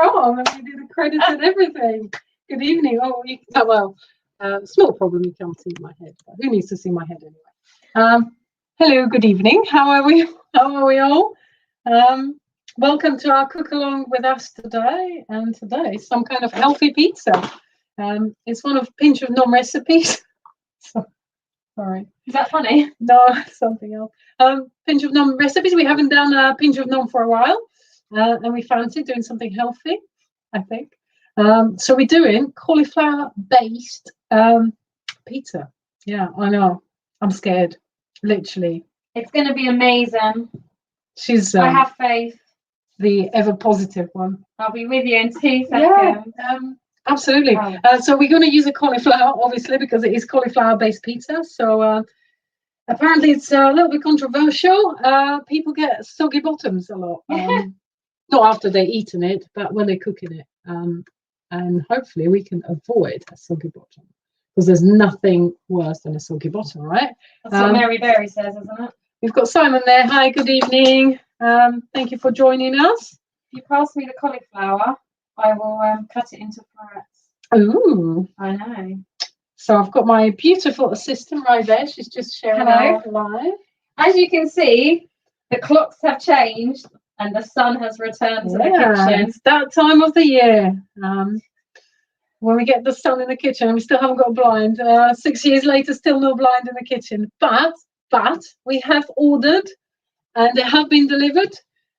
on, and we did the credits and everything. Good evening. Oh, small problem. You can't see my head. But who needs to see my head anyway? Hello. Good evening. How are we? How are we all? Welcome to our cook along with us today. And today, some kind of healthy pizza. It's one of Pinch of Nom recipes. Sorry. Is that funny? No, something else. Pinch of Nom recipes. We haven't done a Pinch of Nom for a while. And we fancy doing something healthy, I think. So we're doing cauliflower-based pizza. Yeah, I know. I'm scared. Literally. It's going to be amazing. I have faith. The ever-positive one. I'll be with you in 2 seconds. Yeah, absolutely. So we're going to use a cauliflower, obviously, because it is cauliflower-based pizza. So apparently it's a little bit controversial. People get soggy bottoms a lot. Not after they've eaten it, but when they're cooking it. And hopefully we can avoid a soggy bottom. Because there's nothing worse than a soggy bottom, right? That's what Mary Berry says, isn't it? We've got Simon there. Hi, good evening. Thank you for joining us. If you pass me the cauliflower, I will cut it into florets. Ooh. I know. So I've got my beautiful assistant right there. She's just sharing out live. As you can see, the clocks have changed and the sun has returned to the kitchen. It's that time of the year. When we get the sun in the kitchen, and we still haven't got a blind. 6 years later, still no blind in the kitchen. But we have ordered and they have been delivered.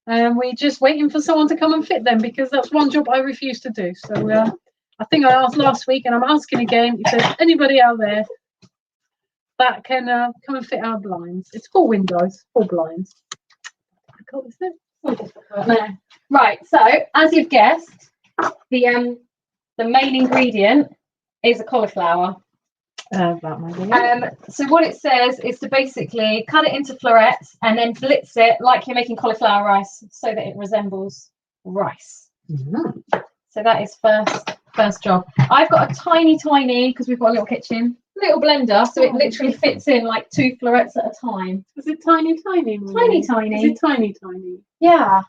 And we're just waiting for someone to come and fit them, because that's one job I refuse to do. So I think I asked last week, and I'm asking again, if there's anybody out there that can come and fit our blinds. It's 4 windows, 4 blinds. Difficult, isn't it? Not difficult. No. Right, so as you've guessed, the main ingredient is a cauliflower. So what it says is to basically cut it into florets and then blitz it like you're making cauliflower rice, so that it resembles rice. So that is first job. I've got a tiny, because we've got a little kitchen, little blender, so it literally fits in like 2 florets at a time. Is it tiny? Tiny. Is it tiny? Yeah.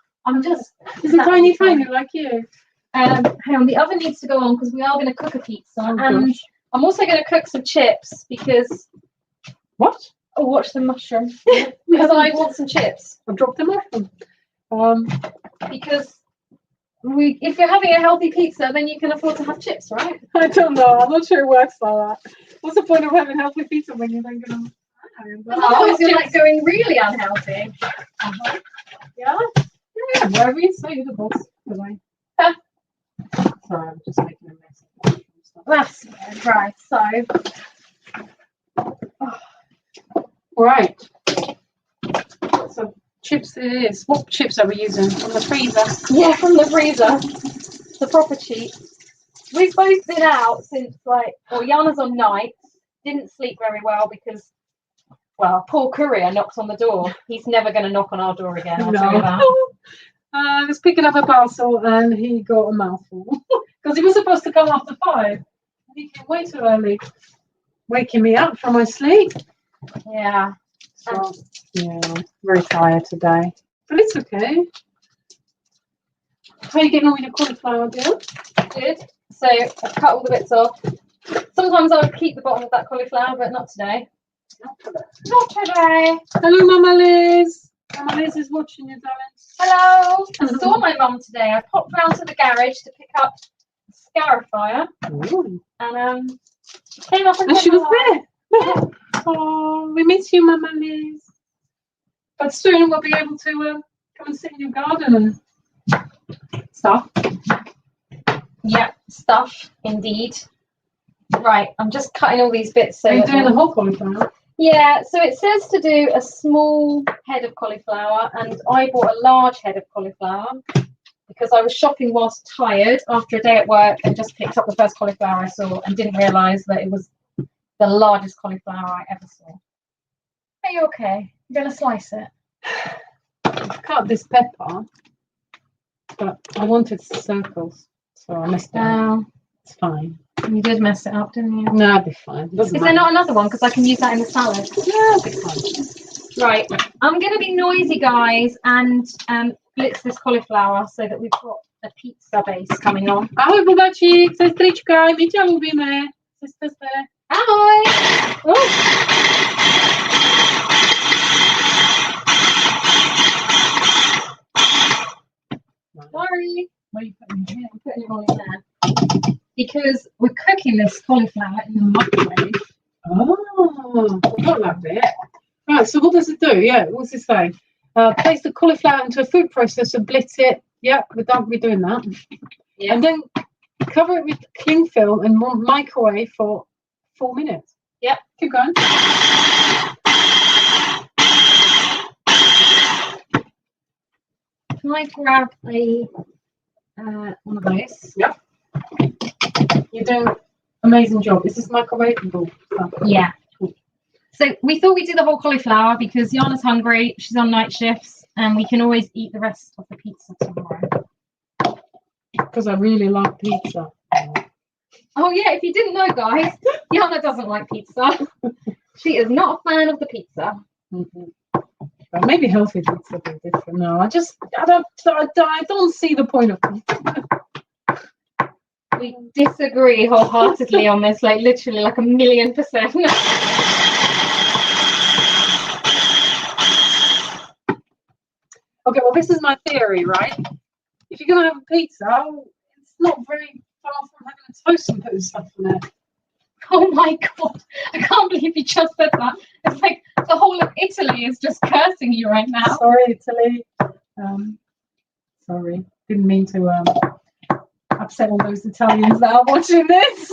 Is it tiny like you? Hang on, the oven needs to go on because we are going to cook a pizza. And I'm also going to cook some chips because... What? Oh, watch the mushroom. Because I want some chips. I'll drop the mushroom. Because if you're having a healthy pizza, then you can afford to have chips, right? I don't know. I'm not sure it works like that. What's the point of having healthy pizza when you're then going to... Otherwise you're like going really unhealthy. Yeah? Yeah, whatever you say, the boss. Sorry, I'm just making a mess. That's right. Right. So chips it is. What chips are we using? From the freezer? Yeah, from the freezer. The proper cheap. We've both been out since Jana's on nights. Didn't sleep very well because, poor courier knocked on the door. He's never going to knock on our door again. I'll tell you that. I was picking up a parcel and he got a mouthful because he was supposed to come after 5. He came way too early, waking me up from my sleep. Yeah. So, very tired today, but it's okay. How are you getting on with your cauliflower, dear? Good. So I've cut all the bits off. Sometimes I would keep the bottom of that cauliflower, but not today. Not today. Hello, Mama Liz. Mama Liz is watching you, darling. Hello. I saw my mum today. I popped round to the garage to pick up a scarifier. And came up and she was there. Oh, we miss you, Mama Liz. But soon we'll be able to come and sit in your garden and stuff. Yeah, stuff indeed. Right, I'm just cutting all these bits. So are you doing the whole cauliflower? Yeah, so it says to do a small head of cauliflower, and I bought a large head of cauliflower because I was shopping whilst tired after a day at work and just picked up the first cauliflower I saw and didn't realise that it was the largest cauliflower I ever saw. Are you okay? You're going to slice it? I've cut this pepper, but I wanted circles, so I messed it up. It's fine. You did mess it up, didn't you? No, it'll be fine. Is there not another one? Because I can use that in the salad. Yeah, it'll be fine. Right. I'm going to be noisy, guys, and blitz this cauliflower so that we've got a pizza base coming on. Ahoj, Bobačík, sestrička, my tě lubíme. Sister. Ahoj! Oh. Sorry. What are you putting in here? I'm putting it all in there. Because we're cooking this cauliflower in the microwave. Oh, I got that bit. Right, so what does it do? Yeah, what's it say? Place the cauliflower into a food processor, blitz it. Yeah, we're doing that. Yeah. And then cover it with cling film and microwave for 4 minutes. Yep. Keep going. Can I grab a one of those? Yep. You're doing an amazing job. Is this microwavable stuff? Yeah. So we thought we'd do the whole cauliflower because Jana's hungry, she's on night shifts, and we can always eat the rest of the pizza tomorrow. Because I really like pizza. Oh yeah, if you didn't know, guys, Jana doesn't like pizza. She is not a fan of the pizza. Mm-hmm. Well, maybe healthy pizza would be different. No, I don't see the point of pizza. We disagree wholeheartedly on this, like literally like 1,000,000%. Okay, well, this is my theory, right? If you're going to have a pizza, it's not very far from having a toast and putting stuff in it. Oh my god, I can't believe you just said that. It's like the whole of Italy is just cursing you right now. Sorry, Italy. Sorry, didn't mean to upset all those Italians that are watching this.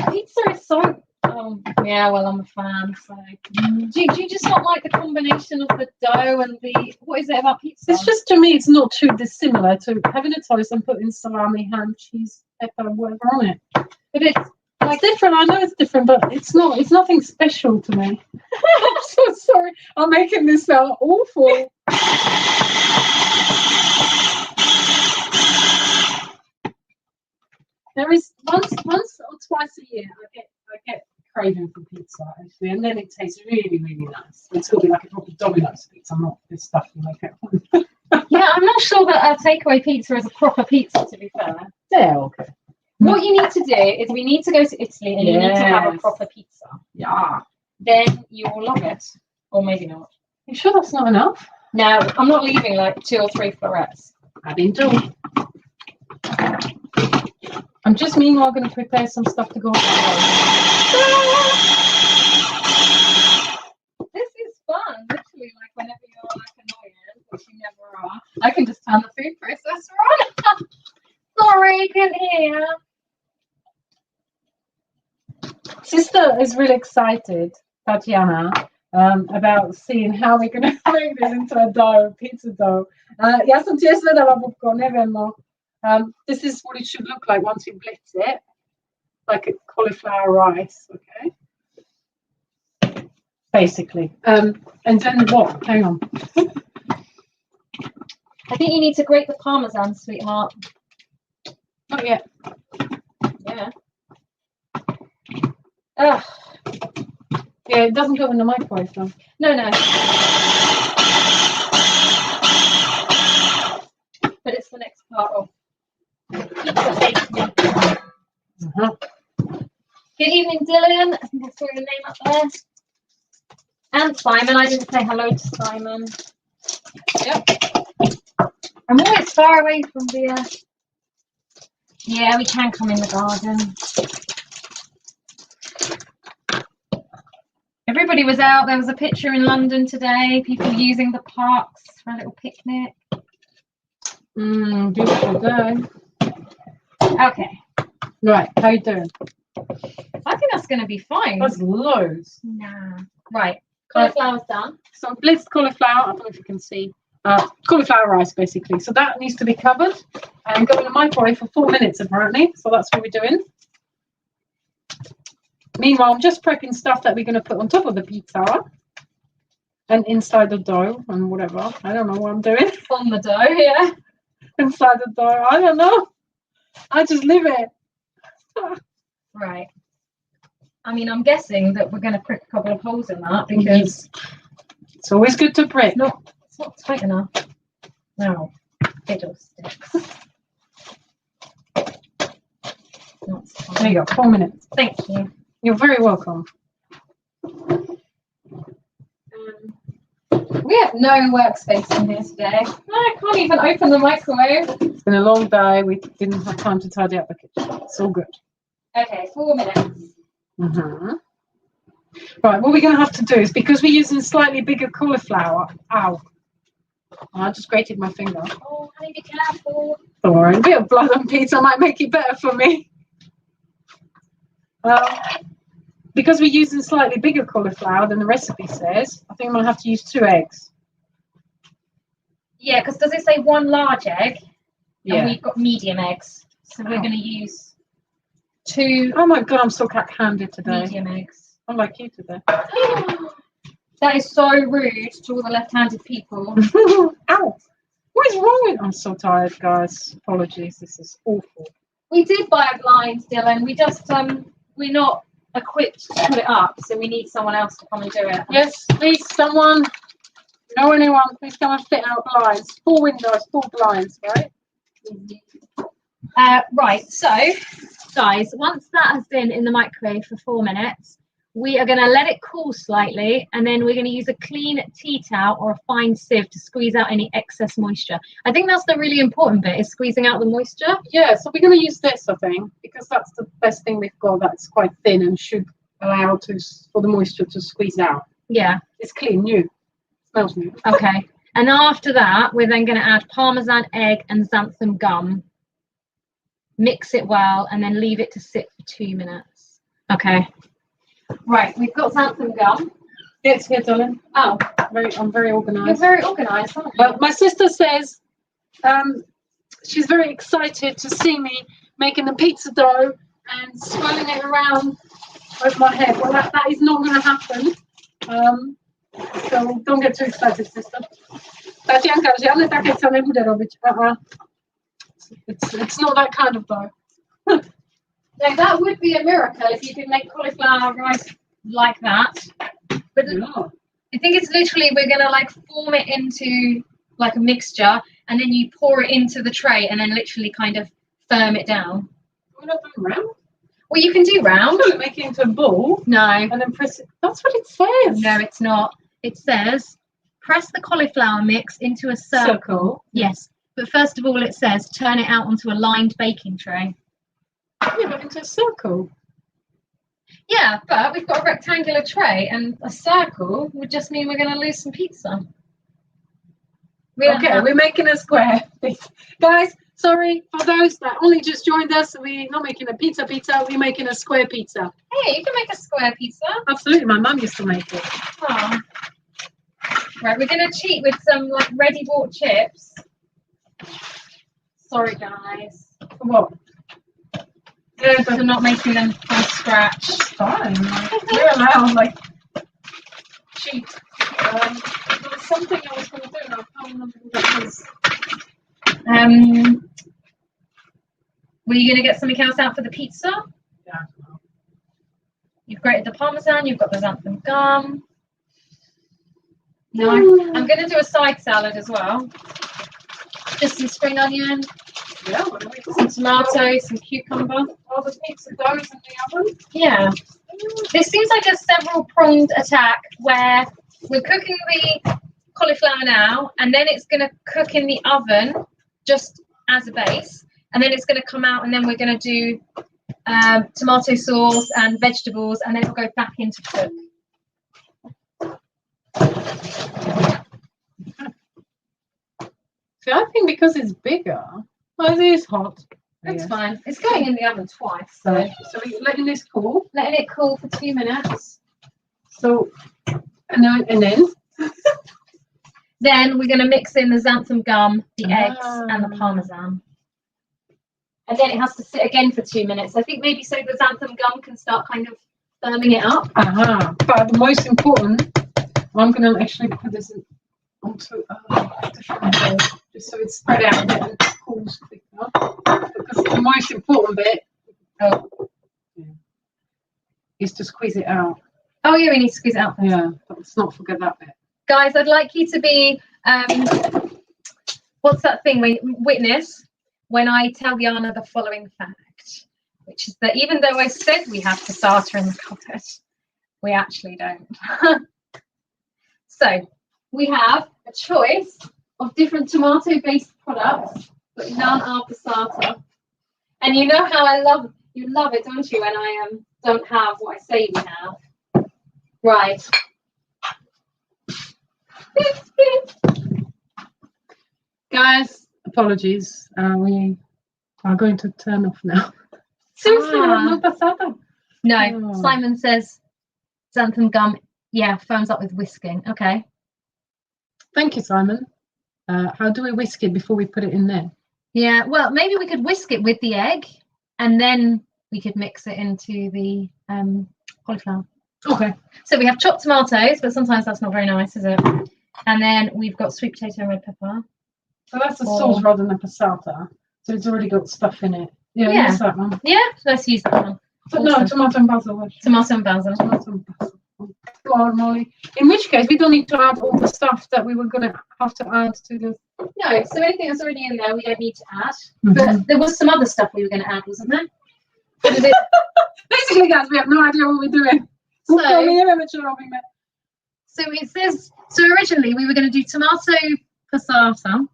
Pizza is so... Oh, yeah, well, I'm a fan, so... Do you just not like the combination of the dough and the... What is it about pizza? It's just, to me, it's not too dissimilar to having a toast and putting salami, ham, cheese, pepper, whatever on it. But it's like different. I know it's different, but it's not. It's nothing special to me. I'm so sorry. I'm making this sound awful. There is once or twice a year I get craving for pizza actually, and then it tastes really, really nice. It's got to be like a proper Domino's pizza, not this stuff you make at home. Yeah, I'm not sure that a takeaway pizza is a proper pizza, to be fair. Yeah, okay. What you need to do is we need to go to Italy and you need to have a proper pizza. Yeah. Then you will love it. Or maybe not. You sure that's not enough? No, I'm not leaving like 2 or 3 florets. I didn't do. I'm just meanwhile going to prepare some stuff to go on. This is fun. Literally, like whenever you're like annoyed, which you never are, I can just turn the food processor on. Sorry, I can't hear. Sister is really excited, Tatiana, about seeing how we're going to make this into a dough, pizza dough. Ja sam ti svedala, Bubko, ne vemo. This is what it should look like once you blitz it, like a cauliflower rice, okay? Basically. And then what? Hang on. I think you need to grate the parmesan, sweetheart. Not yet. Yeah. Ugh. Yeah, it doesn't go in the microwave though. No. But it's the next part of pizza baking. Good evening, Dylan. I think I saw your name up there. And Simon. I didn't say hello to Simon. Yep. I'm always far away from the... Yeah, we can come in the garden. Everybody was out. There was a picture in London today. People using the parks for a little picnic. Beautiful day. Okay. Right, how you doing? I think that's going to be fine. That's loads. Nah. Right. Cauliflower's done. So blitzed cauliflower, I don't know if you can see. Cauliflower rice, basically. So that needs to be covered and go in the microwave for 4 minutes, apparently. So that's what we're doing. Meanwhile, I'm just prepping stuff that we're going to put on top of the pizza and inside the dough and whatever. I don't know what I'm doing. On the dough, yeah. Inside the dough. I don't know. I just live it. Right. I mean, I'm guessing that we're going to prick a couple of holes in that because it's always good to prick. it's not tight enough. No. Fiddlesticks. There you go, 4 minutes. Thank you. You're very welcome. We have no workspace in here today. I can't even open the microwave. It's been a long day. We didn't have time to tidy up the kitchen. It's all good. Okay, 4 minutes. Right, what we're going to have to do is, because we're using slightly bigger cauliflower. Ow. I just grated my finger. Oh, honey, be careful. Don't worry, a bit of blood on pizza might make it better for me. Because we're using slightly bigger cauliflower than the recipe says, I think I'm going to have to use 2 eggs. Yeah, because does it say 1 large egg? Yeah. And we've got medium eggs. So we're going to use 2 Oh my God, I'm so cack-handed today. medium eggs. I'm like you today. That is so rude to all the left-handed people. Ow! What is wrong with... I'm so tired, guys. Apologies, this is awful. We did buy a blind, Dylan. We just, we're not equipped to put it up, so we need someone else to come and do it. Yes, please, someone, know anyone, please come and fit our blinds. 4 windows, 4 blinds, right? Right, so, guys, once that has been in the microwave for 4 minutes, we are going to let it cool slightly, and then we're going to use a clean tea towel or a fine sieve to squeeze out any excess moisture. I think that's the really important bit, is squeezing out the moisture. Yeah, so we're going to use this, I think, because that's the best thing we've got. That's quite thin and should allow for the moisture to squeeze out. Yeah. It's clean, new. Smells new. Okay. And after that, we're then going to add Parmesan egg and xanthan gum. Mix it well, and then leave it to sit for 2 minutes. Okay. Right, we've got xanthan gum. It's here, darling. Oh, I'm very organised. you're very organised, aren't you? Well, my sister says she's very excited to see me making the pizza dough and swirling it around over my head. Well, that is not going to happen. So don't get too excited, sister. Tatianka, żadne takie co nie będę robić. It's not that kind of dough. Now, that would be a miracle if you could make cauliflower rice like that. But Yeah. I think it's literally, we're going to like form it into like a mixture, and then you pour it into the tray and then literally kind of firm it down. We're not doing round. Well, you can do round. Make it into a ball No. and then press it. That's what it says. No, it's not. It says, press the cauliflower mix into a circle. Yes. But first of all, it says, turn it out onto a lined baking tray. Yeah, but into a circle. Yeah, but we've got a rectangular tray, and a circle would just mean we're going to lose some pizza. Okay, we're making a square. Guys, sorry for those that only just joined us. We're not making a pizza, we're making a square pizza. Hey, you can make a square pizza. Absolutely, my mum used to make it. Oh. Right, we're going to cheat with some like ready bought chips. Sorry, guys. For what? For not making them from scratch. It's fine. We're allowed, like, cheat. There was something I was going to do, and I can't remember what it was. Were you going to get something else out for the pizza? Yeah, I don't know. You've grated the parmesan, you've got the xanthan gum. No, I'm going to do a side salad as well. Just some spring onion, Yeah, some tomato, some cucumber. all the pizza dough is in the oven. Yeah. This seems like a several-pronged attack where we're cooking the cauliflower now, and then it's going to cook in the oven just as a base, and then it's going to come out, and then we're going to do tomato sauce and vegetables, and then it'll go back into cook. See, I think because it's bigger, well, it is hot. That's fine. It's going in the oven twice, so we're letting this cool. letting it cool for 2 minutes. So, and then Then we're going to mix in the xanthan gum, the eggs, and the parmesan. And then it has to sit again for 2 minutes. I think maybe so the xanthan gum can start kind of firming it up. But the most important, I'm going to actually put this onto a different bowl, just so it's spread out a bit and it cools quicker. Because the most important bit is to squeeze it out. Oh yeah, we need to squeeze it out. Yeah, let's not forget that bit. Guys, I'd like you to be what's that thing? Witness when I tell Jana the following fact, which is that even though I said we have passata in the cupboard, we actually don't. So we have a choice of different tomato-based products, but none are passata. And you know how you love it, don't you, when I don't have what I say we have. Right. Guys, apologies. We are going to turn off now. Seriously, we have no passata? No. Oh. Simon says xanthan gum, yeah, firms up with whisking. Okay. Thank you, Simon. How do we whisk it before we put it in there? Yeah, well, maybe we could whisk it with the egg and then we could mix it into the cauliflower. Okay. So we have chopped tomatoes, but sometimes that's not very nice, is it? And then we've got sweet potato and red pepper. So that's the sauce rather than a passata. So it's already got stuff in it. Yeah, use that one. Yeah, let's use that one. But no, tomato and basil. Tomato and basil. Tomato and basil. Jana Molly. In which case, we don't need to add all the stuff that we were going to have to add to the... No, so anything that's already in there, we don't need to add. But there was some other stuff we were going to add, wasn't there? What is it? Basically, guys, we have no idea what we're doing. So it says, so originally we were going to do tomato passata,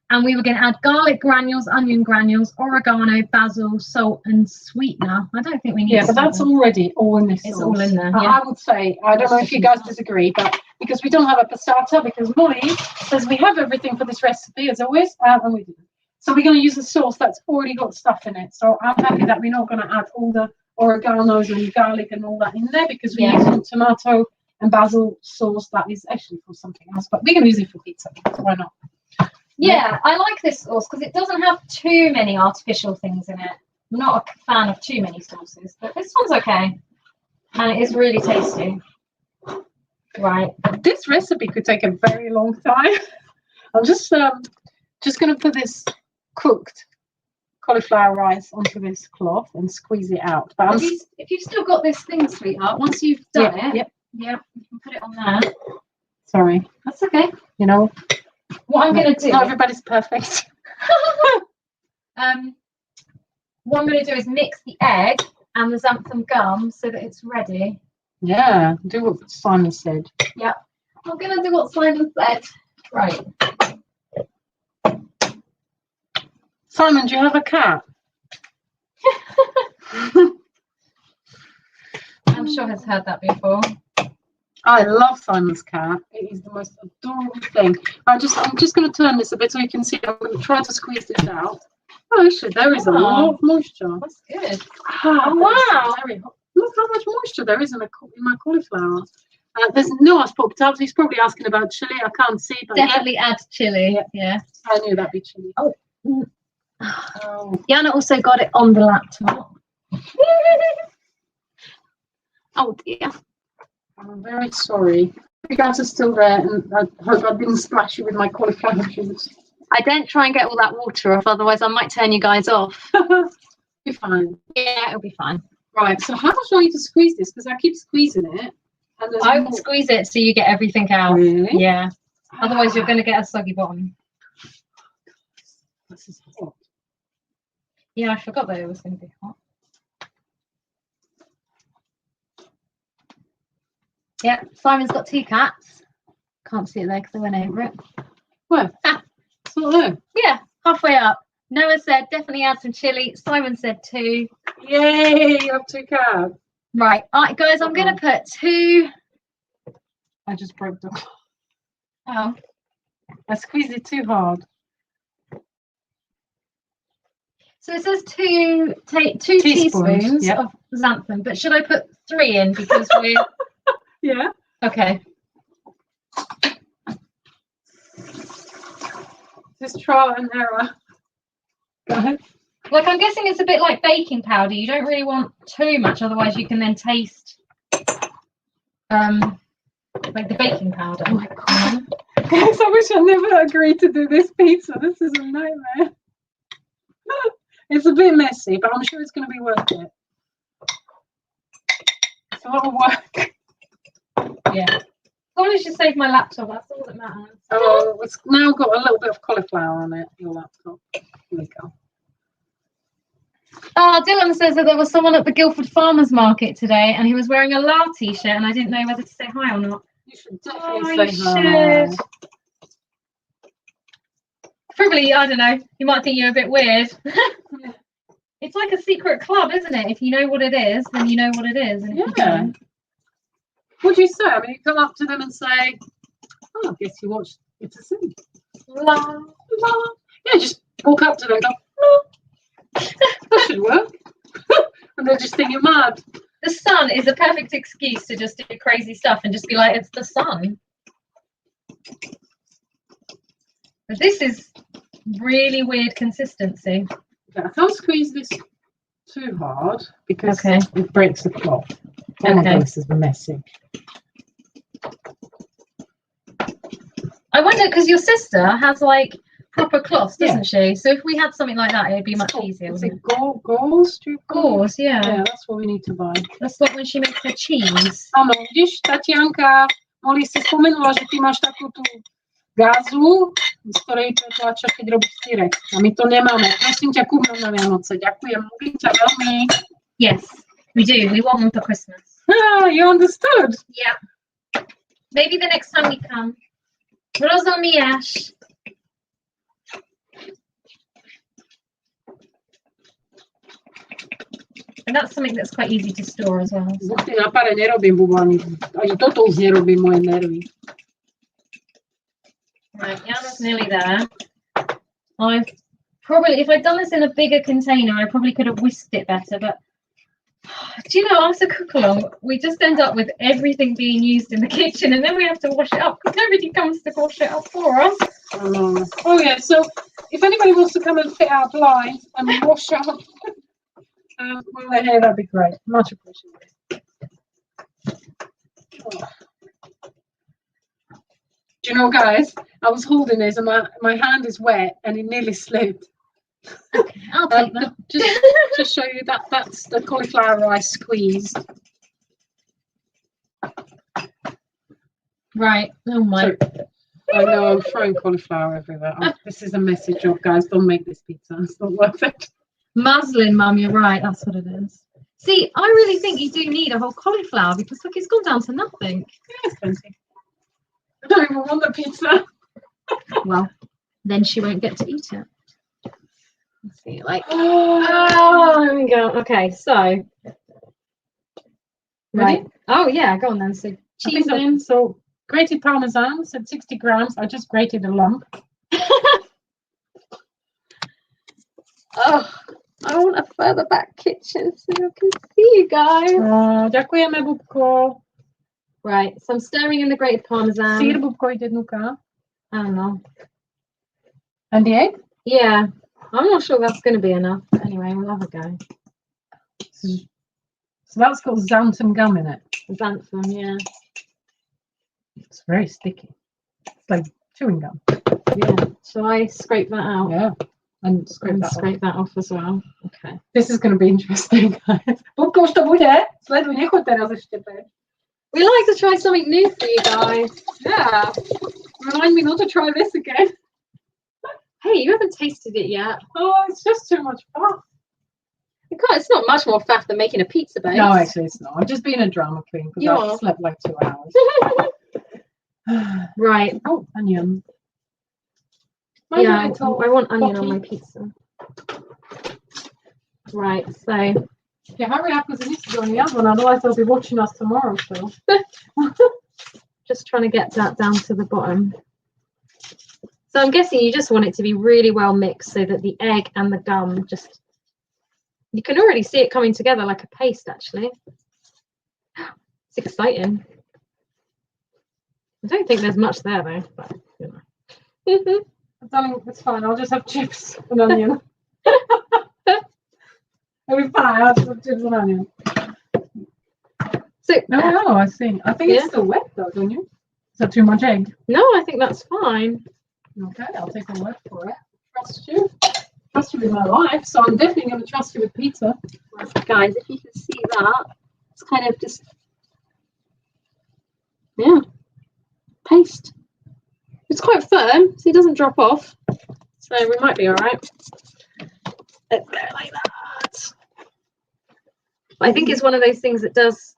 and we were going to add garlic granules, onion granules, oregano, basil, salt, and sweetener. I don't think we need. Yeah, but that's already all in this. It's sauce. all in there. I would say, I don't know if you guys disagree, but because we don't have a passata, because Molly says we have everything for this recipe as always, and we didn't. So we're going to use a sauce that's already got stuff in it. So I'm happy that we're not going to add all the oreganos and garlic and all that in there, because we're using tomato and basil sauce that is actually for something else, but we're going to use it for pizza, so why not? Yeah, I like this sauce because it doesn't have too many artificial things in it. I'm not a fan of too many sauces, but this one's okay, and it is really tasty. Right, this recipe could take a very long time. I'm just going to put this cooked cauliflower rice onto this cloth and squeeze it out. But if you've still got this thing, sweetheart, once you've done it, you can put it on there. Sorry, that's okay. You know what I'm going to do. Not everybody's perfect. What I'm going to do is mix the egg and the xanthan gum so that it's ready. Yeah, do what Simon said. Yeah, I'm going to do what Simon said. Right. Simon, do you have a cat? I'm sure he's heard that before. I love Simon's cat. It is the most adorable thing. I'm just going to turn this a bit so you can see. I'm going to try to squeeze this out. Oh, actually, there is a lot of moisture. That's good. Oh, wow. Look how much moisture there is in my cauliflower. There's no I've popped up. He's probably asking about chili. I can't see. But definitely add chili. Yeah. I knew that'd be chili. Oh. Jana also got it on the laptop. Oh dear. I'm very sorry. You guys are still there, and I hope I didn't splash you with my cauliflower juice. I don't try and get all that water off, otherwise I might turn you guys off. Be fine. Yeah, it'll be fine. Right, so how much do I need to squeeze this? Because I keep squeezing it. And I would squeeze it so you get everything out. Really? Yeah. Otherwise you're going to get a soggy bottom. This is hot. Yeah, I forgot that it was going to be hot. Yeah, Simon's got 2 cats. Can't see it there because I went over it. Where? It's not there. Yeah, halfway up. Noah said definitely add some chili. Simon said 2. Yay, you have 2 cats. Right, guys, I'm going to put 2. I just broke the. Oh. I squeezed it too hard. So it says 2 teaspoons of xanthan, but should I put 3 in because we're... Yeah. Okay. Just trial and error. Go ahead. Like, I'm guessing it's a bit like baking powder. You don't really want too much, otherwise you can then taste like the baking powder. Oh my god. Guys, I wish I never agreed to do this pizza. This is a nightmare. It's a bit messy, but I'm sure it's going to be worth it. It's a lot of work. Yeah. As long as you save my laptop, that's all that matters. Oh, it's now got a little bit of cauliflower on it, your laptop. Here we go. Oh, Dylan says that there was someone at the Guildford Farmers Market today and he was wearing a La t-shirt and I didn't know whether to say hi or not. You should definitely say hi. Should. Probably, I don't know, you might think you're a bit weird. It's like a secret club, isn't it? If you know what it is, then you know what it is. And if you don't, what do you say? I mean, you come up to them and say, oh, I guess you watched It's a Sin. La. La. Yeah, just walk up to them and go, la. That should work. And they'll just think you're mad. The sun is a perfect excuse to just do crazy stuff and just be like, it's the sun. But this is really weird consistency. Okay, I can't squeeze this too hard because it breaks the cloth. Oh my God, this is messy. I wonder, because your sister has like proper cloths, doesn't she? So if we had something like that, it'd be much easier. Is it gauze? Gauze, yeah. Yeah, that's what we need to buy. That's like when she makes her cheese. Áno, vidíš, Tatianka, Molly si spomenula, že ty máš takú tú gázu, z ktorej pretláča, keď robíš styrek. A my to nemáme. Prosím ťa, kúp nám na Vianoce. Ďakujem, ľúbim ťa veľmi. Yes, we do. We want them for Christmas. Ah, you understood? Yeah. Maybe the next time we come. Rozumiesz. And that's something that's quite easy to store as well. So. Na pare nerobím bublány. Ani toto už nerobím moje nervy. Right, Jana's nearly there. I've probably, if I'd done this in a bigger container, I probably could have whisked it better, but do you know, after Cookalong, we just end up with everything being used in the kitchen and then we have to wash it up because nobody comes to wash it up for us. Oh yeah, so if anybody wants to come and fit our blinds and wash up while they're here, that'd be great. Much appreciated. Oh. Do you know, guys, I was holding this and my hand is wet and it nearly slipped. Okay, I'll take that. Just to show you that's the cauliflower I squeezed. Right. Oh my. So, I know I'm throwing cauliflower everywhere. This is a messy job, guys. Don't make this pizza. It's not worth it. Muslin, Mum, you're right. That's what it is. See, I really think you do need a whole cauliflower because look, it's gone down to nothing. Yeah, it's plenty. I don't even want the pizza. Well, then she won't get to eat it. Let's see, like, there we go. Okay, so, right. Oh yeah, go on then. So cheese in. So grated parmesan, said 60 grams. I just grated a lump. Oh, I want a further back kitchen so I can see you guys. Ďakujeme, Bubko. Right, so I'm stirring in the grated parmesan. Sír, Bubko, ide dnuka. I don't know. And the egg? Yeah, I'm not sure that's going to be enough. But anyway, we'll have a go. So that's got xanthan gum in it. Xanthan, yeah. It's very sticky. It's like chewing gum. Yeah. Shall I scrape that out? Yeah. And scrape that off as well. Okay. This is going to be interesting, guys. Bubko, už to bude. Sleduj, nechoď teraz ešte preč. We like to try something new for you guys. Yeah. Remind me not to try this again. Hey, you haven't tasted it yet. Oh, it's just too much faff. It's not much more faff than making a pizza base. No, actually, it's not. I'm just being a drama queen because I've slept like 2 hours. Right. Oh, onion. Yeah, I want onion on my pizza. Right, so. Yeah, hurry up because it needs to go on the other one, otherwise they'll be watching us tomorrow still. Just trying to get that down to the bottom. So I'm guessing you just want it to be really well mixed so that the egg and the gum just, you can already see it coming together like a paste actually. It's exciting. I don't think there's much there though, but you know. Darling, it's fine, I'll just have chips and onion. It'll be fine, I'll just have chips and onion. So, oh, I see. I think it's still wet though, don't you? Is that too much egg? No, I think that's fine. Okay, I'll take a word for it. Trust you. Trust you with my life, so I'm definitely going to trust you with pizza. Right, guys, if you can see that, it's kind of just, yeah. paste. It's quite firm, so it doesn't drop off. So we might be all right. Let's go like that. I think it's one of those things that does.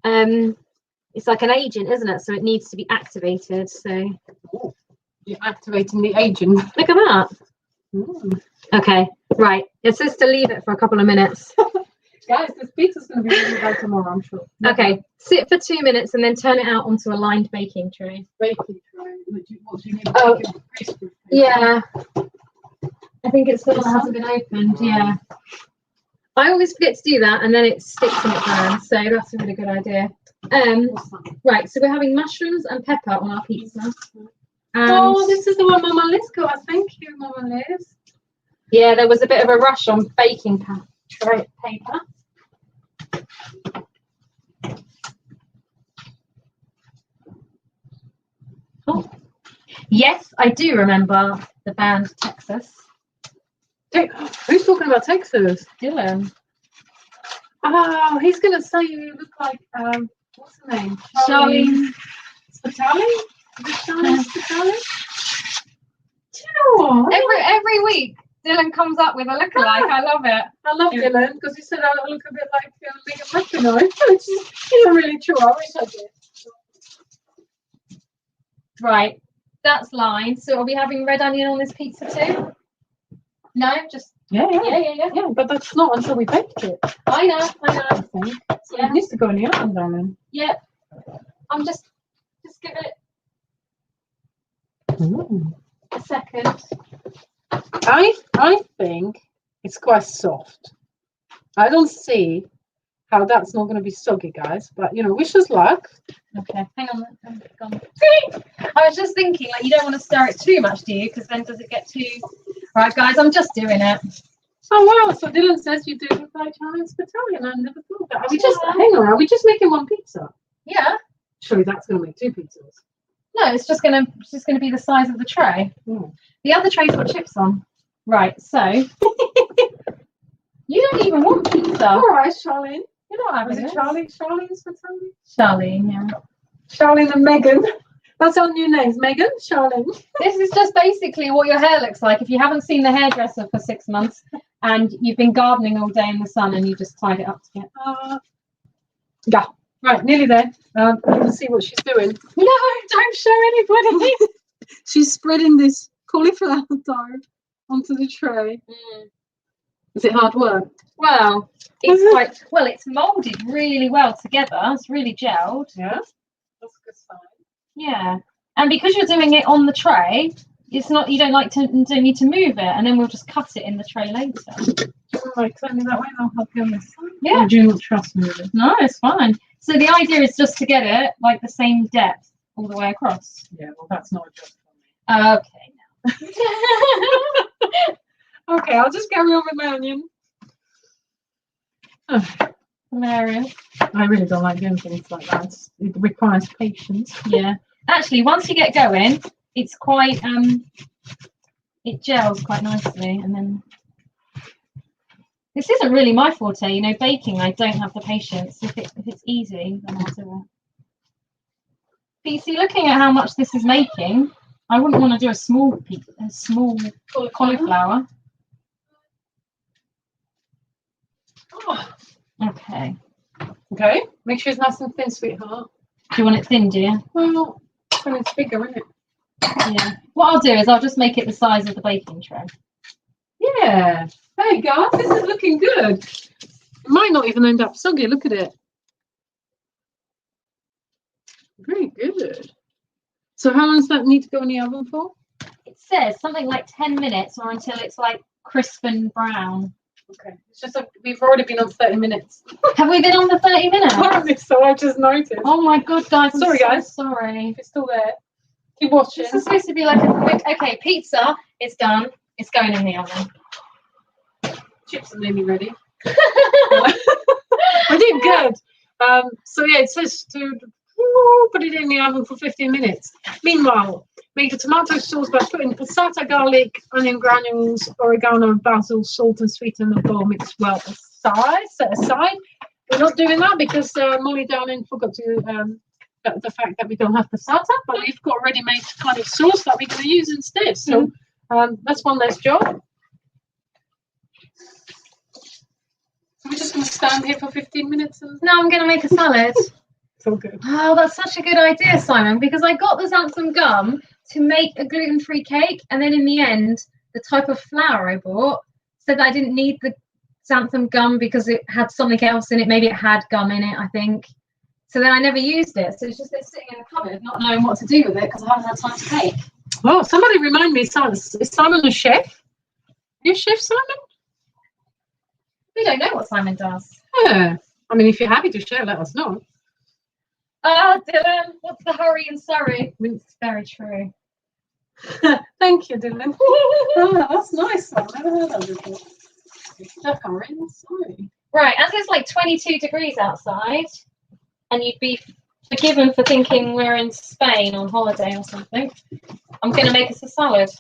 It's like an agent, isn't it? So it needs to be activated. So you're activating the agent. Look at that. Mm. Okay, right. It says to leave it for a couple of minutes. Guys, this pizza's going to be really bad tomorrow, I'm sure. Okay, sit for 2 minutes and then turn it out onto a lined baking tray. Baking tray? What do you need? Oh, yeah. I think it's the one that hasn't been opened, yeah. I always forget to do that and then it sticks in it burns, so that's a really good idea. Right, so we're having mushrooms and pepper on our pizza. And oh, this is the one Mama Liz got. Thank you, Mama Liz. Yeah, there was a bit of a rush on baking paper. Oh. Yes, I do remember the band Texas. Who's talking about Texas? Dylan. Oh, he's going to say you look like, what's her name? Charlene Spitali? Is it Charlene Spitali? Do you know what? Every week, Dylan comes up with a lookalike. I love it. I love Dylan because he said I look a bit like Megan McIntyre, which isn't really true. I wish I did. Right, that's lined. So are we having red onion on this pizza too? No, just yeah. But that's not until we baked it. I know. I think. So it needs to go in the oven, darling. Yeah. I'm just give it a second. I think it's quite soft. I don't see how that's not going to be soggy, guys. But you know, wish us luck. Okay, hang on. See, I was just thinking, like, you don't want to stir it too much, do you? Because then does it get too? Right, guys, I'm just doing it. Oh wow! So Dylan says you do look like Charlene Spitali, and I never thought that. Are we just hang on? Are we just making one pizza? Yeah. Surely that's going to make two pizzas. No, it's just gonna be the size of the tray. The other tray's got chips on. Right, so you don't even want pizza. All right, Charlene. You're not having it. Charlene Spitali? Charlene, yeah. Charlene and Megan. That's our new names, Megan, Charlene. This is just basically what your hair looks like if you haven't seen the hairdresser for 6 months and you've been gardening all day in the sun and you just tied it up to get. Yeah. Right, nearly there. You can see what she's doing. No, don't show anybody. She's spreading this cauliflower dough onto the tray. Is it hard work? Well, it's quite well. It's molded really well together. It's really gelled. Yeah, that's a good sign. Yeah, and because you're doing it on the tray, it's not. You don't need to move it, and then we'll just cut it in the tray later. Right, turn me that way, and I'll help you on this side. Yeah. Or do you not trust me with it? No, it's fine. So the idea is just to get it like the same depth all the way across. Yeah, well, that's not a job for me. Okay. Okay, I'll just carry on with my onion. Hilarious. I really don't like doing things like that. It requires patience. Yeah. Actually, once you get going, it's quite it gels quite nicely, and then this isn't really my forte, you know, baking. I don't have the patience. If it's easy, then I'll do it. But you see, looking at how much this is making, I wouldn't want to do a small cauliflower. Oh. Okay. Okay. Make sure it's nice and thin, sweetheart. Do you want it thin, do you? Well, when it's bigger, isn't it? Yeah. What I'll do is I'll just make it the size of the baking tray. Yeah. There you go. This is looking good. It might not even end up soggy. Look at it. Very good. So how long does that need to go in the oven for? It says something like 10 minutes or until it's like crisp and brown. Okay. It's just like we've already been on 30 minutes. Have we been on the 30 minutes? Apparently so, I just noticed. Oh my god, guys. Sorry, guys. Sorry. If it's still there. Keep watching. This is supposed to be like a quick. Okay, pizza is done. It's going in the oven. Chips are nearly ready. I did good. So yeah, it says to put it in the oven for 15 minutes. Meanwhile, make a tomato sauce by putting passata, garlic, onion granules, oregano, basil, salt, and sweeten the bowl. Mix well aside. Set aside. We're not doing that because Molly darling forgot to the fact that we don't have the starter, but we've got a ready-made kind of sauce that we're going to use instead. So that's one less job. So we're just going to stand here for 15 minutes. And No, I'm going to make a salad. it's all good. Oh, that's such a good idea, Simon, because I got the xanthan gum to make a gluten-free cake, and then in the end, the type of flour I bought said that I didn't need the xanthan gum because it had something else in it. Maybe it had gum in it, I think. So then I never used it. So it's just been sitting in the cupboard, not knowing what to do with it because I haven't had time to bake. Oh, somebody remind me, Simon, is Simon a chef? Are you a chef, Simon? We don't know what Simon does. Yeah. I mean, if you're happy to share, let us know. Dylan, what's the hurry in Surrey? I mean, it's very true. Thank you, Dylan. Oh, that's nice. I've never heard that before. Stuck orange, sorry. Right, as it's like 22 degrees outside, and you'd be forgiven for thinking we're in Spain on holiday or something, I'm going to make us a salad.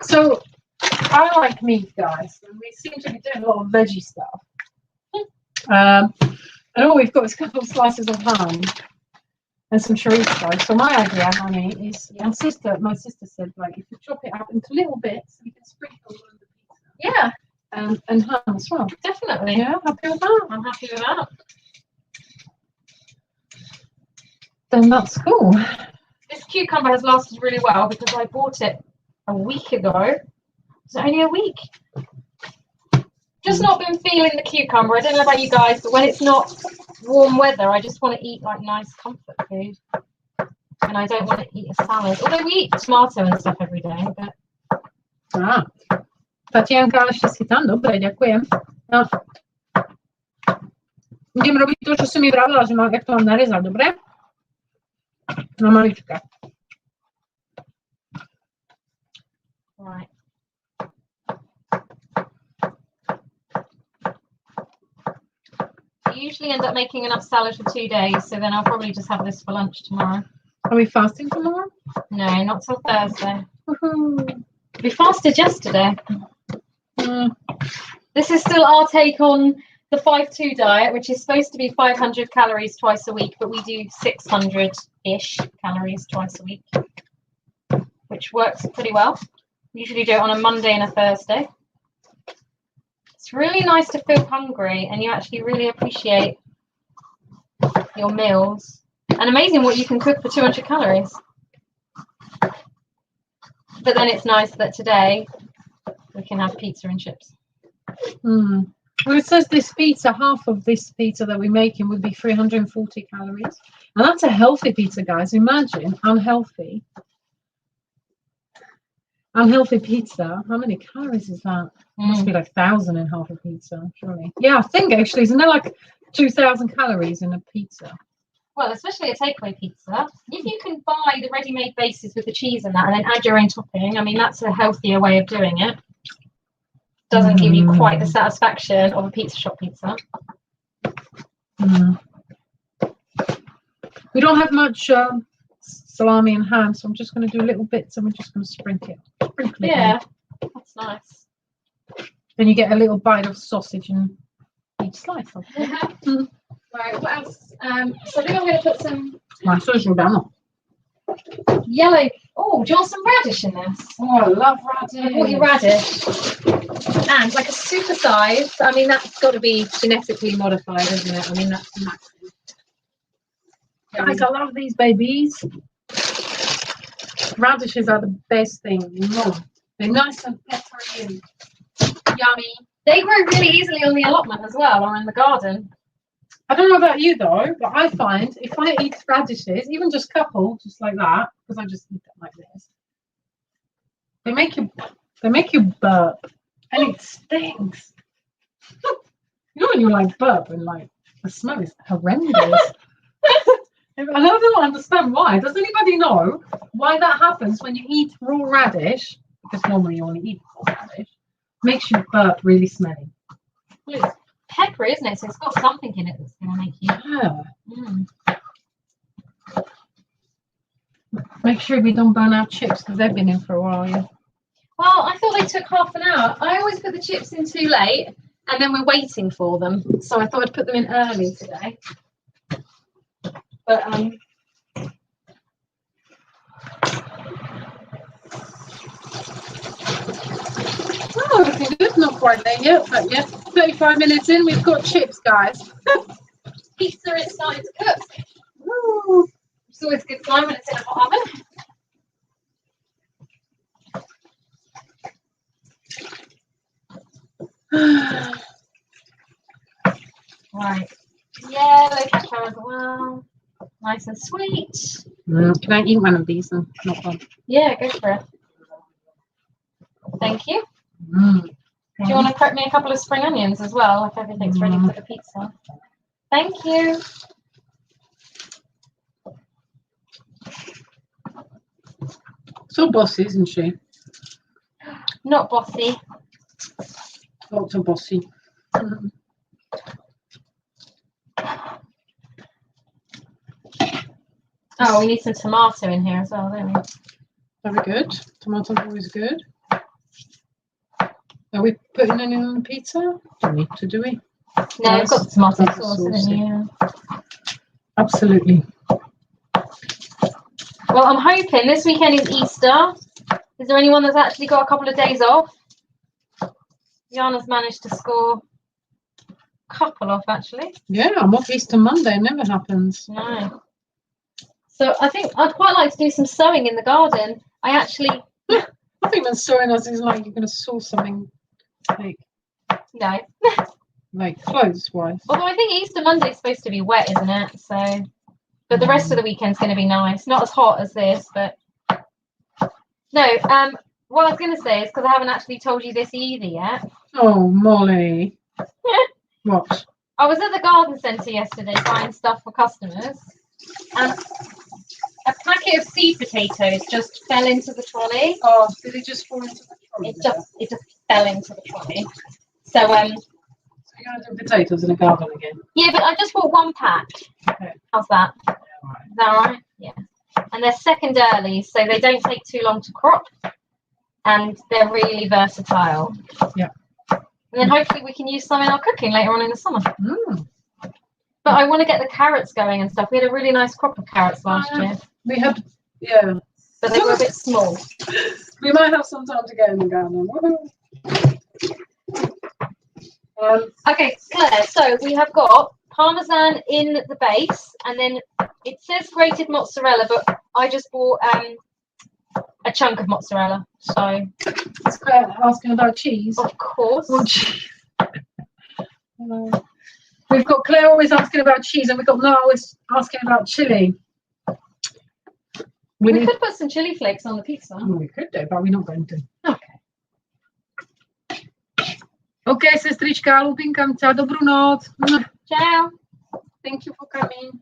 So I like meat, guys, and we seem to be doing a lot of veggie stuff. And all we've got is a couple of slices of ham and some chorizo. So my idea, honey, is my sister said, like, if you chop it up into little bits, you can sprinkle on the pizza. yeah, And ham as well. definitely. Yeah, happy with that? I'm happy with that. Then that's cool. This cucumber has lasted really well because I bought it a week ago. It's only a week. Just not been feeling the cucumber. I don't know about you guys, but when it's not warm weather, I just want to eat like nice comfort food. And I don't want to eat a salad. Although we eat tomato and stuff every day, but Tatianka się schytam, dobre, dziękuję. No. Będziemy robić to, co sobie brała, że jak to mam narezać, dobre? Na maliczkę. right. I usually end up making enough salad for 2 days, so then I'll probably just have this for lunch tomorrow. Are we fasting tomorrow? No, not till Thursday. Woohoo. We fasted yesterday. Mm. This is still our take on the 5-2 diet, which is supposed to be 500 calories twice a week, but we do 600-ish calories twice a week, which works pretty well. We usually do it on a Monday and a Thursday. It's really nice to feel hungry and you actually really appreciate your meals. And amazing what you can cook for 200 calories. But then it's nice that today we can have pizza and chips. Mm. Well, it says this pizza, half of this pizza that we're making would be 340 calories. And that's a healthy pizza, guys. Imagine unhealthy pizza. How many calories is that? Must be like 1,000 in half a pizza, surely. Yeah, I think actually, isn't there like 2,000 calories in a pizza? Well, especially a takeaway pizza. If you can buy the ready-made bases with the cheese and that, and then add your own topping, I mean, that's a healthier way of doing it. Doesn't give you quite the satisfaction of a pizza shop pizza. Mm. We don't have much salami and ham, so I'm just going to do little bits and we're just going to sprinkle it. Yeah, that's nice. Then you get a little bite of sausage in each slice. Right, what else? So I think I'm going to put some My social done. yellow. Oh, do you want some radish in this? Oh, I love radish. I bought you radish. And like a supersized, I mean, that's got to be genetically modified, isn't it? I mean, that's massive. Guys, I love these babies. Radishes are the best thing. They're nice and peppery and yummy. They grow really easily on the allotment as well, or in the garden. I don't know about you though, but I find if I eat radishes, even just a couple, just like that, because I just eat them like this, they make you burp, and it stinks. You know when you like burp and like the smell is horrendous. And I don't understand why. Does anybody know why that happens when you eat raw radish? Because normally you only eat raw radish. Makes you burp really smelly. Well, it's pepper, isn't it? So it's got something in it that's going to make you. Yeah. Make sure we don't burn our chips because they've been in for a while. Yeah. Well, I thought they took half an hour. I always put the chips in too late, and then we're waiting for them. So I thought I'd put them in early today. But Oh, looking good. Not quite there yet, but yeah, 35 minutes in, we've got chips, guys. pizza is starting to cook. Ooh. It's always a good time when it's in a hot oven. Right. Yellow pepper as well. Nice and sweet. Can I eat one of these? Not one. Yeah, go for it. Thank you. Mm. Do you want to prep me a couple of spring onions as well, if everything's ready for the pizza? Thank you. So bossy, isn't she? Not bossy. Not so bossy. Oh, we need some tomato in here as well, don't we? Very good. Tomato's always good. Are we putting any on the pizza? Don't need to, do we? No, we've got the tomato sauce in here. Absolutely. Well, I'm hoping this weekend is Easter. Is there anyone that's actually got a couple of days off? Jana's managed to score a couple off, actually. Yeah, I'm off Easter Monday. It never happens. No. So I think I'd quite like to do some sewing in the garden. I think when sewing us is like you're going to sew something like no. like clothes-wise. Although I think Easter Monday is supposed to be wet, isn't it? So, but the rest of the weekend's going to be nice. Not as hot as this, but no. What I was going to say is because I haven't actually told you this either yet. Oh, Molly. What? I was at the garden centre yesterday buying stuff for customers, and a packet of seed potatoes just fell into the trolley. Oh, did it just fall into the trolley? It just fell into the trolley. So So you're gonna do potatoes in a garden again? yeah, but I just bought one pack. Okay. How's that? Yeah, right. Is that all right? Yeah. And they're second early, so they don't take too long to crop, and they're really versatile. Yeah. And then hopefully we can use some in our cooking later on in the summer. Mm. But I want to get the carrots going and stuff. We had a really nice crop of carrots last year. We had, yeah. But they were a bit small. We might have some time to get in the garden. Okay, Claire, so we have got Parmesan in the base, and then it says grated mozzarella, but I just bought a chunk of mozzarella. So, Is Claire asking about cheese? of course. Well, cheese. We've got Claire always asking about cheese, and we've got Noah always asking about chili. We could put some chili flakes on the pizza. Well, we could do, but we're not going to. Okay. Okay, sestrička, lubinkam ťa, dobrú noc. Ciao. Thank you for coming.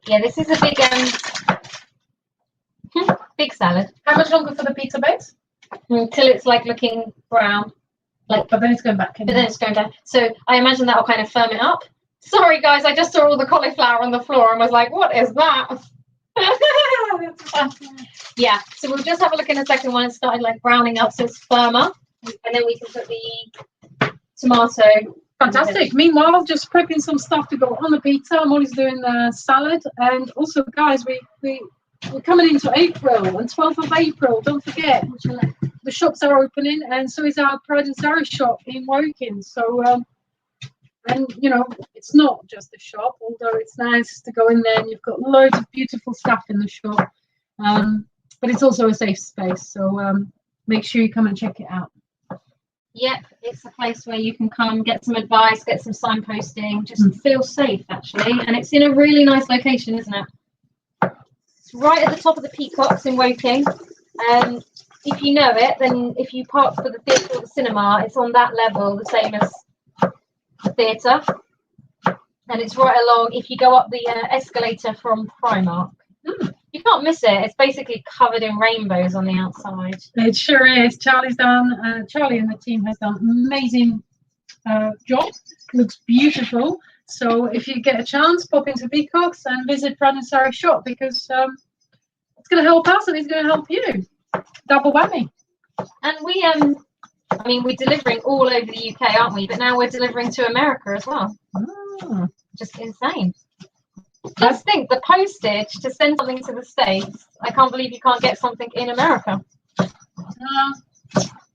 Yeah, this is a big big salad. How much longer for the pizza base? Until it's like looking brown. But then it's going back in. But then it's going down. So I imagine that will kind of firm it up. Sorry guys, I just saw all the cauliflower on the floor and was like, what is that? Yeah, so we'll just have a look in a second when it started like browning up so it's firmer. And then we can put the tomato. Fantastic. Meanwhile, just prepping some stuff to go on the pizza. Molly's doing the salad. And also, guys, we're coming into April, and 12th of April, don't forget, the shops are opening, and so is our Pride and Sarah shop in Woking. So, and you know, it's not just a shop, although it's nice to go in there and you've got loads of beautiful stuff in the shop. But it's also a safe space, so make sure you come and check it out. Yep, it's a place where you can come, get some advice, get some signposting, just feel safe actually. And it's in a really nice location, isn't it? It's right at the top of the Peacocks in Woking. If you know it, then if you park for the theatre or the cinema, it's on that level, the same as the theatre. And it's right along, if you go up the escalator from Primark. You can't miss it. It's basically covered in rainbows on the outside. It sure is. Charlie and the team has done an amazing job. Looks beautiful. So if you get a chance, pop into Peacocks and visit Pride and Sarah shop, because It's going to help us, and it's going to help you. Double whammy. And we I mean, we're delivering all over the UK, aren't we? But now we're delivering to America as well. Ah. Just insane. Just think, the postage to send something to the States, I can't believe you can't get something in America.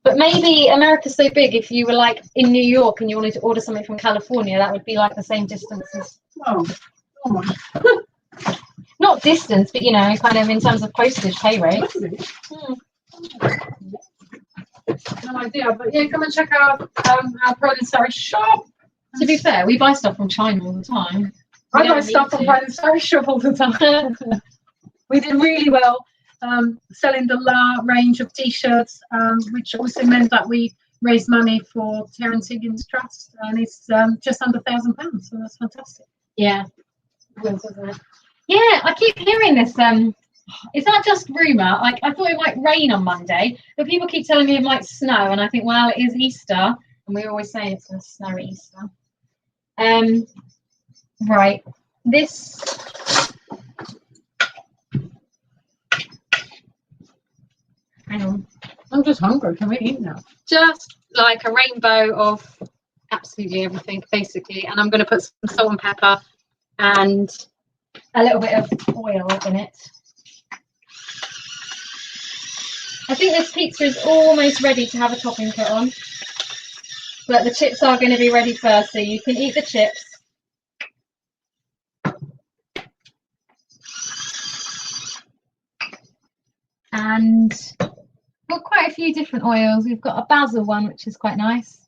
But maybe America's so big, if you were like in New York and you wanted to order something from California, that would be like the same distance as... Oh my. Not distance, but, you know, kind of in terms of postage pay rate. No idea, but yeah, come and check out our Pride and Sarah shop. To be fair, we buy stuff from China all the time. I buy stuff from Pride and Sarah shop all the time. We did really well selling the La range of t-shirts, which also meant that we raised money for Terence Higgins Trust, and it's just under £1,000, so that's fantastic. Yeah. Yeah, I keep hearing this. Is that just rumour? Like, I thought it might rain on Monday, but people keep telling me it might snow, and I think, well, it is Easter, and we always say it's going to snow at Easter. Right. This. Hang on. I'm just hungry. Can we eat now? Just like a rainbow of absolutely everything, basically. And I'm going to put some salt and pepper and a little bit of oil in it. I think this pizza is almost ready to have a topping put on, but the chips are going to be ready first, so you can eat the chips. And we've got quite a few different oils. We've got a basil one, which is quite nice,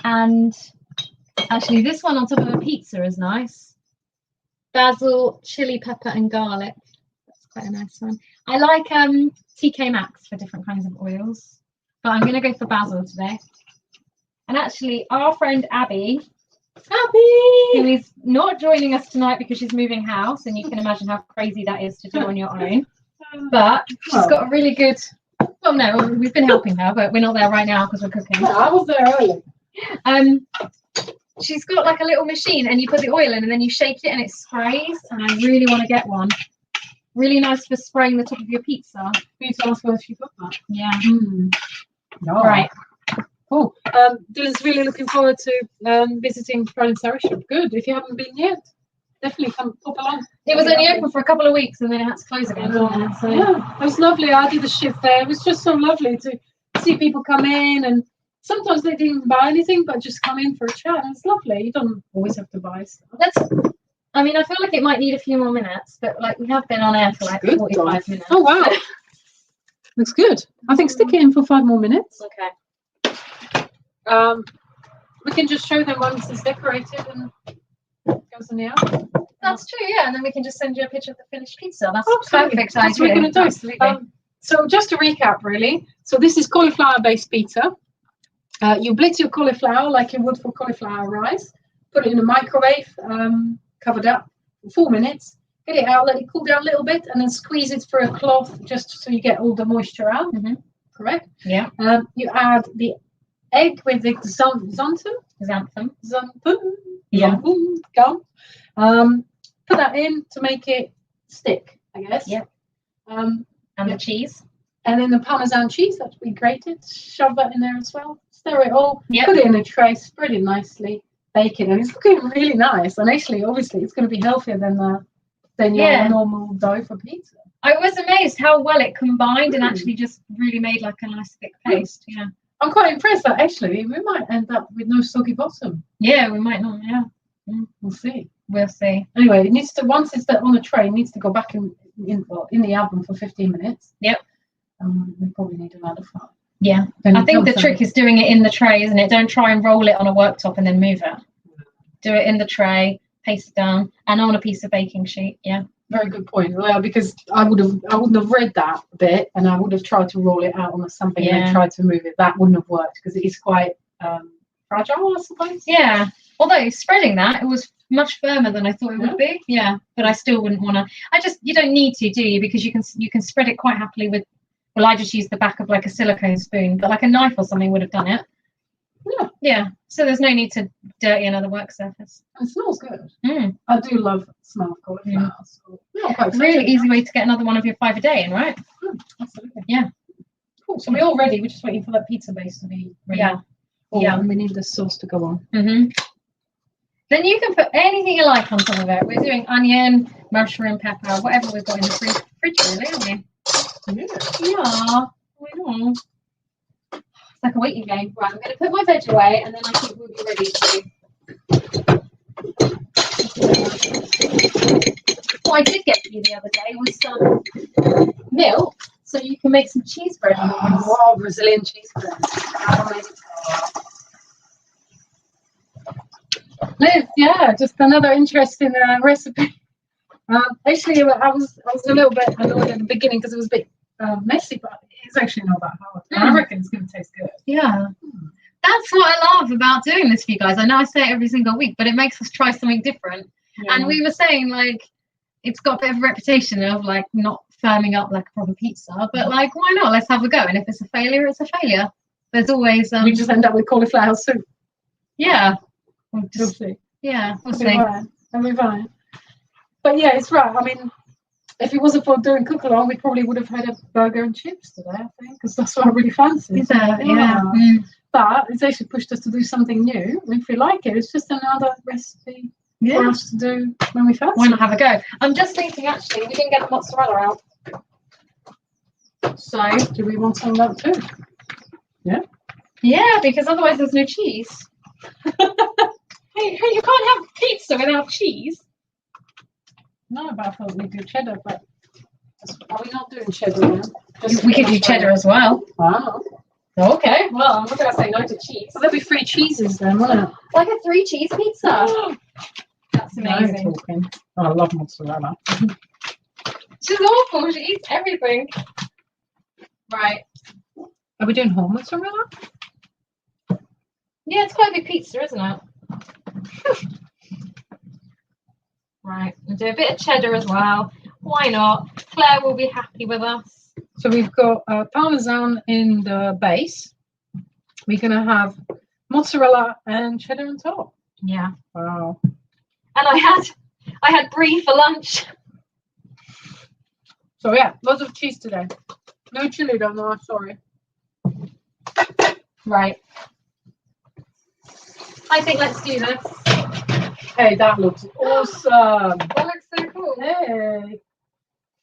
and actually this one on top of a pizza is nice. Basil, chili pepper and garlic. That's quite a nice one. I like TK Maxx for different kinds of oils, but I'm going to go for basil today. And actually, our friend Abby, who is not joining us tonight because she's moving house, and you can imagine how crazy that is to do on your own. But she's got a really good. Well, no, we've been helping her, but we're not there right now because we're cooking. Yeah, I was there early. She's got like a little machine, and you put the oil in, and then you shake it, and it sprays. And I really want to get one. Really nice for spraying the top of your pizza. Please ask her if she got that. Yeah. No. Right. Cool. Dylan's really looking forward to visiting Pride and Sarah shop. Good. If you haven't been yet, definitely come pop along. It was only open for a couple of weeks, and then it had to close again. So, yeah, it was lovely. I did a shift there. It was just so lovely to see people come in, and sometimes they didn't buy anything, but just come in for a chat. It's lovely. You don't always have to buy stuff. I mean, I feel like it might need a few more minutes, but like we have been on air for like 45 minutes. Oh wow, looks good. I think stick it in for 5 more minutes. Okay. We can just show them once it's decorated and goes in the oven. That's true, yeah. And then we can just send you a picture of the finished pizza. That's Absolutely. Perfect. That's what we're going to do. Absolutely. So just to recap, really. So this is cauliflower-based pizza. You blitz your cauliflower like you would for cauliflower rice. Put it in the microwave, covered up for 4 minutes. Get it out, let it cool down a little bit, and then squeeze it through a cloth just so you get all the moisture out. Mm-hmm. Correct? Yeah. You add the egg with the xanthan. Yeah. Gum. Put that in to make it stick, I guess. Yep. And the cheese. And then the Parmesan cheese that we grated. Shove that in there as well. Stir it all. Yep. Put it in a tray. Spread it nicely. Bake it, and it's looking really nice. And actually, obviously, it's going to be healthier than your normal dough for pizza. I was amazed how well it combined and actually just really made like a nice thick paste. Yeah. I'm quite impressed that actually we might end up with no soggy bottom. Yeah, we might not. Yeah. We'll see. We'll see. Anyway, it needs to, once it's on a tray, it needs to go back in the oven for 15 minutes. Yep. We probably need another 5. Yeah. I think the trick is doing it in the tray, isn't it? Don't try and roll it on a worktop and then move it. Do it in the tray, paste it down, and on a piece of baking sheet. Yeah. Very good point. Well, because I wouldn't have read that bit, and I would have tried to roll it out on something and then tried to move it. That wouldn't have worked because it is quite fragile, I suppose. Yeah. Although spreading that, it was much firmer than I thought it would be. Yeah. But I still wouldn't want to. You don't need to, do you? Because you can spread it quite happily with. Well, I just used the back of like a silicone spoon, but like a knife or something would have done it. Yeah. So there's no need to dirty another work surface. It smells good. Mm. I do love the smell of cauliflower. So, yeah, quite Really easy way to get another one of your 5 a day in, right? Absolutely. Yeah. Cool. So we're all ready. We're just waiting for that pizza base to be ready. Yeah. Oh, Yeah. and we need the sauce to go on. Then you can put anything you like on top of it. We're doing onion, mushroom, pepper, whatever we've got in the fridge really, aren't we? Yeah. I know. It's like a waiting game. Right, I'm going to put my veg away and then I think we'll be ready to. What I did get for you the other day was some milk so you can make some cheese bread. Wow, Brazilian cheese bread. Liz, yeah, just another interesting recipe. Actually, I was a little bit annoyed at the beginning because it was a bit messy, but it's actually not that hard. I reckon it's going to taste good. Yeah. That's what I love about doing this for you guys. I know I say it every single week, but it makes us try something different. Yeah. And we were saying, like, it's got a bit of a reputation of, like, not firming up like a proper pizza, but, like, why not? Let's have a go. And if it's a failure, it's a failure. There's always... we just end up with cauliflower soup. Yeah. We'll see. Yeah, we'll see. That'll be fine. But yeah, it's right. I mean, if it wasn't for doing Cookalong, we probably would have had a burger and chips today, I think, because that's what I really fancy. Yeah. But it's actually pushed us to do something new. If we like it, it's just another recipe for us to do when we fancy. Why not have a go? I'm just thinking, actually, we didn't get the mozzarella out. So, do we want some of that too? Yeah. Yeah, because otherwise there's no cheese. Hey, you can't have pizza without cheese. No, but I thought we'd do cheddar, but are we not doing cheddar now? We could do cheddar as well. Wow. Okay, well, I'm not going to say no to cheese. Well, there'll be 3 cheeses then, won't it? Like a 3 cheese pizza. That's amazing. Oh, I love mozzarella. She's awful. She eats everything. Right. Are we doing whole mozzarella? Yeah, it's quite a big pizza, isn't it? Right, and do a bit of cheddar as well. Why not? Claire will be happy with us. So we've got parmesan in the base. We're gonna have mozzarella and cheddar on top. Yeah. Wow. And I had brie for lunch. So yeah, lots of cheese today. No chili though, no, sorry. Right. I think let's do this. Hey, that looks awesome. That looks so cool. Hey.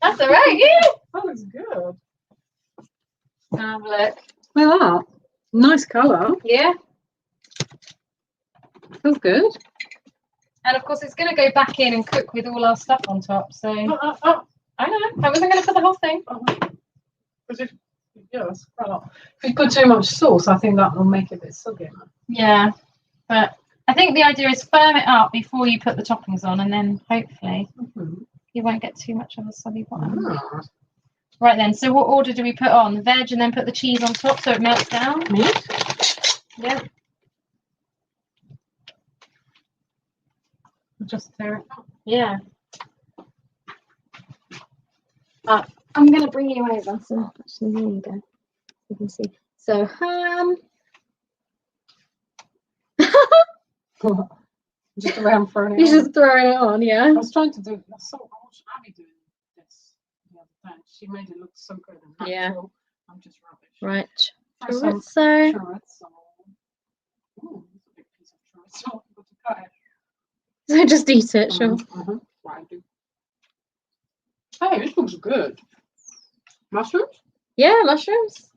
That's all right, yeah. That looks good. Have a look. Look at that. Nice colour. Yeah. Feels good. And of course, it's going to go back in and cook with all our stuff on top. So I know. I wasn't going to put the whole thing. Yes. If you put too much sauce, I think that will make it a bit soggy. Yeah, but I think the idea is firm it up before you put the toppings on, and then hopefully you won't get too much of a soggy bottom. Right then. So what order do we put on? Veg and then put the cheese on top so it melts down. Meat. Yeah. Just tear it up. Yeah. I'm going to bring you over. So actually, there you go. You can see. So ham. Just around throwing it. You're just throwing it on, yeah. I was trying to do. I watched Abby doing this the other time. She made it look so good and natural. Yeah. I'm just rubbish. Right. Chorizo. Ooh, that's a big piece of chorizo. I've got to cut it. So just eat it, sure. Right, I do. Hey, this looks good. Mushrooms? Yeah, mushrooms.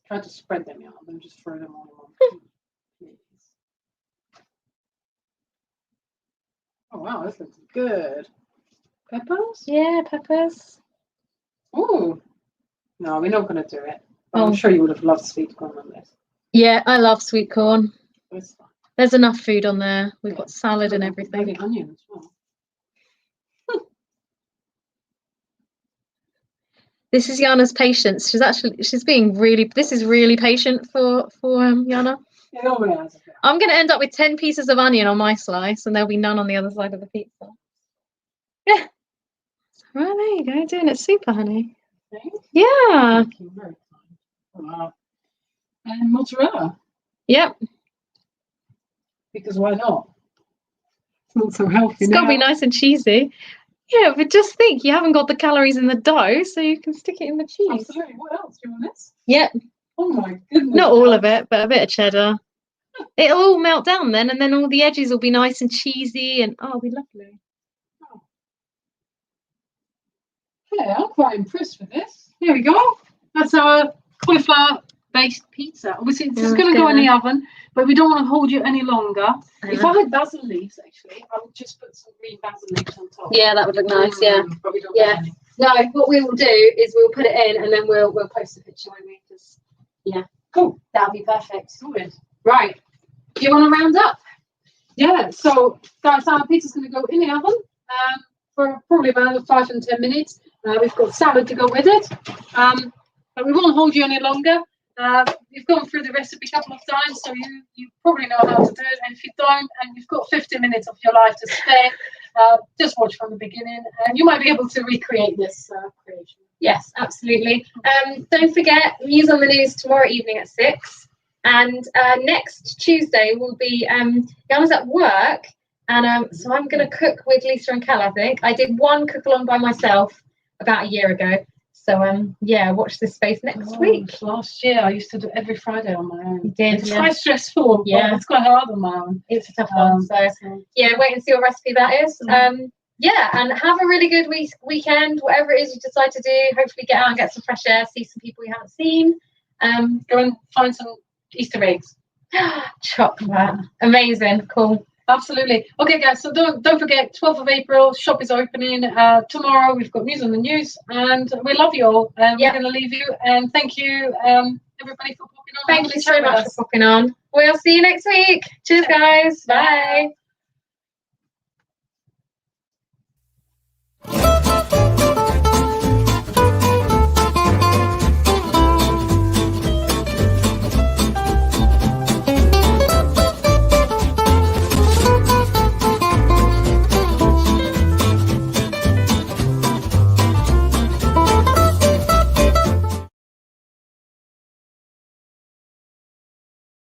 Try to spread them out and just throw them all in one piece. Oh wow, this looks good. Peppers? Yeah, peppers. Ooh. No, we're not going to do it. I'm sure you would have loved sweet corn on this. Yeah, I love sweet corn. It's fine. There's enough food on there. We've got salad and everything. Maybe onion as well. This is Jana's patience. She's being really. This is really patient for Jana. It always has. I'm going to end up with 10 pieces of onion on my slice, and there'll be none on the other side of the pizza. Yeah. Right, there you go. Doing it super, honey. Thanks. Yeah. Thank you. Very kind. Wow. and mozzarella. Yep. Because why not? It's not so healthy. It's got to be nice and cheesy. Yeah, but just think, you haven't got the calories in the dough, so you can stick it in the cheese. Absolutely. What else? Do you want this? Yep. Oh my goodness. Not all of it, but a bit of cheddar. It'll all melt down then, and then all the edges will be nice and cheesy, and oh, it'll be lovely. Yeah, I'm quite impressed with this. Here we go. That's our cauliflower-based pizza. Obviously, it's just going to go in the oven, but we don't want to hold you any longer. If I had basil leaves, actually, I would just put some green basil leaves on top. Yeah, that would look nice. Yeah. But we don't Yeah. have any. No, what we will do is we'll put it in, and then we'll post a picture, won't we? Because yeah, Cool. that'll be perfect. Good. Right. Do you want to round up? Yeah. So, guys, our pizza's going to go in the oven for probably about 5 and 10 minutes. We've got salad to go with it. But we won't hold you any longer. We've gone through the recipe a couple of times, so you probably know how to do it. And if you don't, and you've got 50 minutes of your life to spare, just watch from the beginning, and you might be able to recreate this creation. Yes, absolutely. Don't forget, News on the News tomorrow evening at 6. And next Tuesday will be Jana's at work, and so I'm going to cook with Lisa and Kel, I think. I did one cook along by myself about a year ago. So yeah, watch this space next week. Last year I used to do every Friday on my own. You did, It's quite stressful. Yeah, it's quite hard on my own. It's a tough one. So yeah, wait and see what recipe that is. Yeah, and have a really good weekend, whatever it is you decide to do. Hopefully get out and get some fresh air, see some people you haven't seen. Go and find some Easter eggs. Chocolate. Amazing. Cool. Absolutely. Okay, guys, so don't forget, 12th of April, shop is opening. Tomorrow we've got News on the News, and we love you all. We're going to leave you, and thank you, everybody, for popping on. Thank you so much for popping on. We'll see you next week. Cheers, guys. Bye.